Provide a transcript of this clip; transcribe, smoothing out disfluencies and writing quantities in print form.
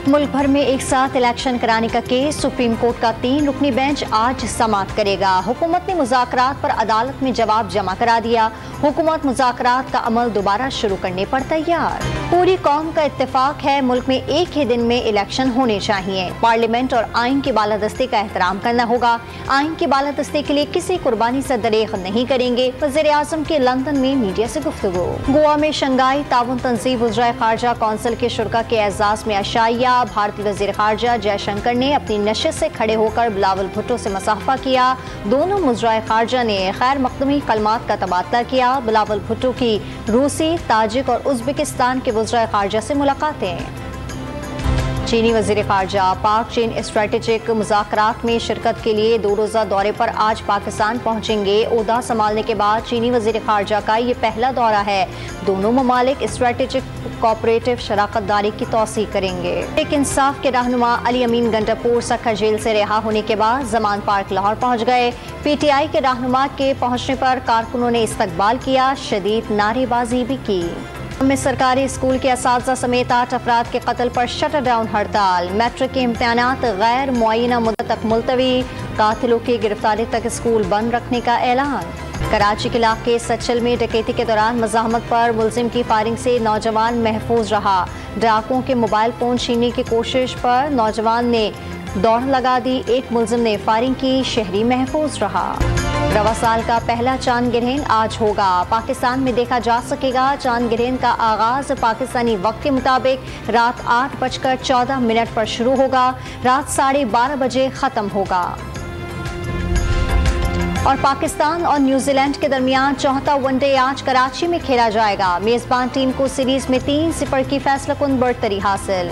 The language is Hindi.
मुल्क भर में एक साथ इलेक्शन कराने का केस सुप्रीम कोर्ट का 3 रुकनी बेंच आज समाअत करेगा। हुकूमत ने मुज़ाकरात पर अदालत में जवाब जमा करा दिया। हुकूमत मुज़ाकरात का अमल दोबारा शुरू करने पर तैयार। पूरी कौम का इत्तेफाक है, मुल्क में एक ही दिन में इलेक्शन होने चाहिए। पार्लियामेंट और आइन की बालादस्ती का एहतराम करना होगा। आइन की बालादस्ती के लिए किसी कुर्बानी से दरेग नहीं करेंगे। वज़ीर आज़म के लंदन में मीडिया से गुफ्तगू। गोवा में शंघाई ताउन तंजीम वज़ीर ख़ारजा कौंसिल के शुरा के एजाज़ में अशाइया। भारतीय वज़ीर ख़ारजा जयशंकर ने अपनी नशिस्त से खड़े होकर बिलावल भुट्टो से मुसाफा किया। दोनों वज़ीर ख़ारजा ने खैर मक़दमी कलमात का तबादला किया। बिलावल भुट्टो की रूसी, ताजिक और उज़्बेकिस्तान के वज़ीर ख़ारजा से मुलाकातें। चीनी वज़ीर ख़ारजा पाक चीन स्ट्रेटेजिक मुज़ाकरात में शिरकत के लिए 2 रोज़ा दौरे पर आज पाकिस्तान पहुंचेंगे। ओहदा संभालने के बाद चीनी वज़ीर ख़ारजा का ये पहला दौरा है। दोनों ममालिक स्ट्रेटेजिक कोऑपरेटिव शराकत दारी की तौसीक़ करेंगे। एक इंसाफ के रहनुमा अली अमीन गंडापुर सखर जेल से रिहा होने के बाद जमान पार्क लाहौर पहुँच गए। PTI के रहनुमा के पहुँचने पर कारकुनों ने इस्तकबाल किया, शदीद नारेबाजी भी की। में सरकारी स्कूल के असातिज़ा समेत 8 अफराद के कत्ल पर शटर डाउन हड़ताल। मैट्रिक के इम्तिहानात गैर मुअय्यना मुद्दत तक मुलतवी। कातिलों की गिरफ्तारी तक स्कूल बंद रखने का ऐलान। कराची के इलाके सचल में डकैती के दौरान मज़ाहमत पर मुलजिम की फायरिंग से नौजवान महफूज रहा। डाकुओं के मोबाइल फ़ोन छीनने की कोशिश पर नौजवान ने दौड़ लगा दी। एक मुलजिम ने फायरिंग की, शहरी महफूज रहा। रवा साल का पहला चांद ग्रहण आज होगा। पाकिस्तान में देखा जा सकेगा। चांद ग्रहण का आगाज पाकिस्तानी वक्त के मुताबिक रात 8:14 पर शुरू होगा, रात 12:30 बजे खत्म होगा। और पाकिस्तान और न्यूजीलैंड के दरमियान चौथा वनडे आज कराची में खेला जाएगा। मेजबान टीम को सीरीज में 3-0 की फैसलाकुन बढ़तरी हासिल।